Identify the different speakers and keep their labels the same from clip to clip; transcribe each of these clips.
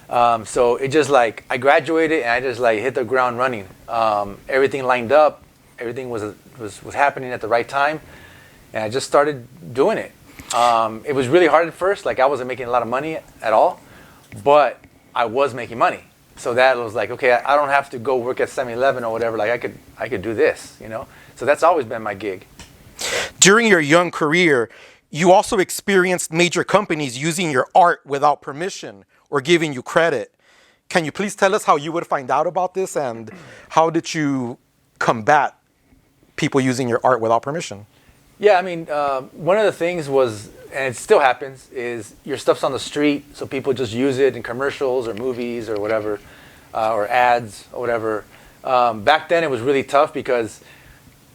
Speaker 1: So it just like I graduated and I just like hit the ground running. Everything lined up, everything was happening at the right time, and I just started doing it. It was really hard at first. Like I wasn't making a lot of money at all, but I was making money. So that was like, okay, I don't have to go work at 7-Eleven or whatever. Like I could do this, you know. So that's always been my gig.
Speaker 2: During your young career, you also experienced major companies using your art without permission or giving you credit. Can you please tell us how you would find out about this and how did you combat people using your art without permission?
Speaker 1: Yeah, I mean, one of the things was, and it still happens, is your stuff's on the street, so people just use it in commercials or movies or whatever, or ads or whatever. Back then it was really tough because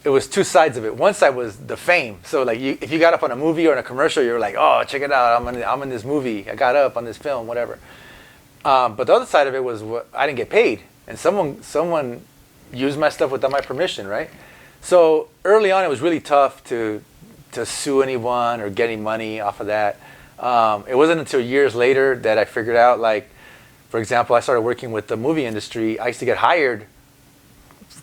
Speaker 1: it was two sides of it. One side was the fame. So like if you got up on a movie or in a commercial, you were like, oh, check it out, I'm in this movie. I got up on this film, whatever. But the other side of it was I didn't get paid. And someone used my stuff without my permission, right? So early on, it was really tough to sue anyone or get any money off of that. It wasn't until years later that I figured out, like, for example, I started working with the movie industry. I used to get hired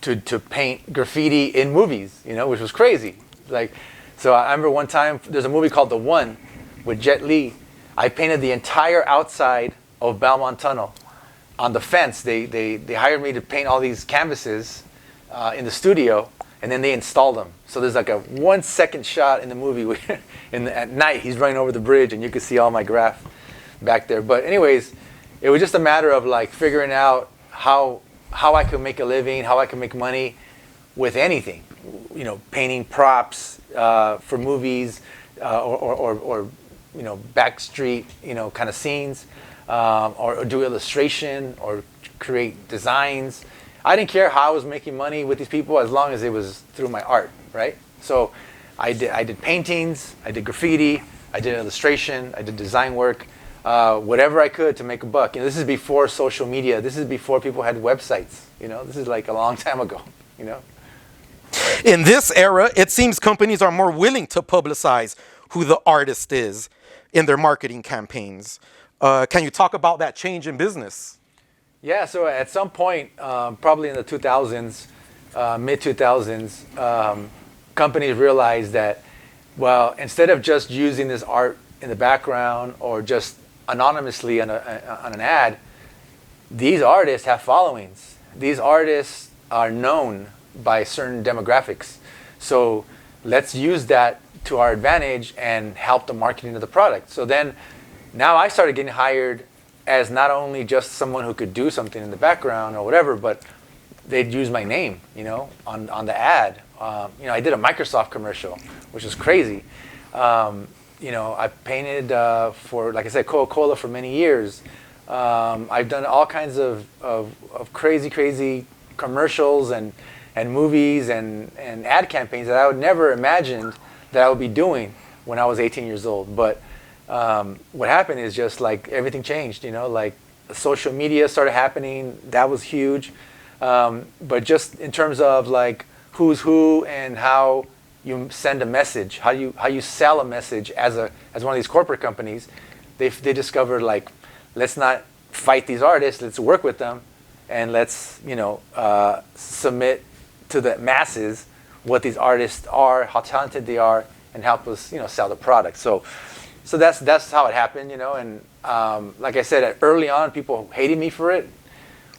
Speaker 1: to paint graffiti in movies, you know, which was crazy. Like, so I remember one time, there's a movie called The One with Jet Li. I painted the entire outside of Belmont Tunnel on the fence. They hired me to paint all these canvases in the studio, and then they installed them. So there's like a 1 second shot in the movie where at night he's running over the bridge and you can see all my graph back there. But anyways, it was just a matter of like figuring out how I could make a living, how I could make money with anything. You know, painting props for movies or you know, backstreet, you know, kind of scenes, or do illustration or create designs. I didn't care how I was making money with these people as long as it was through my art, right? So I did paintings, I did graffiti, I did illustration, I did design work, whatever I could to make a buck. You know, this is before social media. This is before people had websites. You know, this is like a long time ago, you know.
Speaker 2: In this era, it seems companies are more willing to publicize who the artist is in their marketing campaigns. Can you talk about that change in business?
Speaker 1: Yeah, so at some point, probably in the 2000s, mid-2000s, companies realized that, well, instead of just using this art in the background or just anonymously on an ad, these artists have followings. These artists are known by certain demographics. So let's use that to our advantage and help the marketing of the product. So then, now I started getting hired as not only just someone who could do something in the background or whatever, but they'd use my name, you know, on the ad. You know, I did a Microsoft commercial, which was crazy. You know, I painted for, like I said, Coca-Cola for many years. I've done all kinds of crazy commercials and movies and ad campaigns that I would never imagined that I would be doing when I was 18 years old. But what happened is just like everything changed, you know, like social media started happening. That was huge. But just in terms of like who's who and how you send a message, how you sell a message as one of these corporate companies, they discovered like, let's not fight these artists, let's work with them, and let's, you know, submit to the masses what these artists are, how talented they are, and help us, you know, sell the product. So that's how it happened, you know. And like I said, early on, people hated me for it,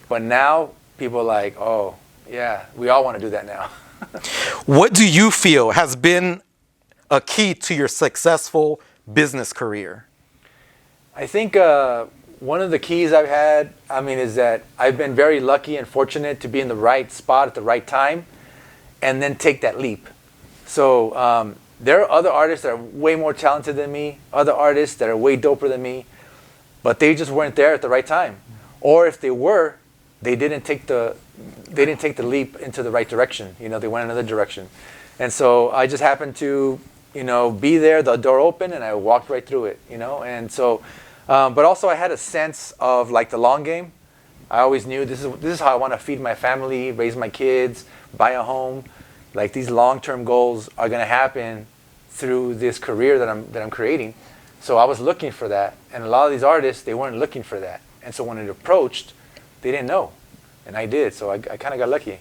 Speaker 1: but now people are like, oh yeah, we all want to do that now.
Speaker 2: What do you feel has been a key to your successful business career?
Speaker 1: I think one of the keys I've had, I mean, is that I've been very lucky and fortunate to be in the right spot at the right time and then take that leap. So there are other artists that are way more talented than me, other artists that are way doper than me, but they just weren't there at the right time. Or if they were, they didn't take the leap into the right direction. You know, they went another direction. And so I just happened to, you know, be there, the door open, and I walked right through it, you know. And so, but also I had a sense of like the long game. I always knew this is how I want to feed my family, raise my kids, buy a home. Like these long-term goals are going to happen through this career that I'm creating. So I was looking for that, and a lot of these artists, they weren't looking for that. And so when it approached, they didn't know, and I did. So I kind of got lucky.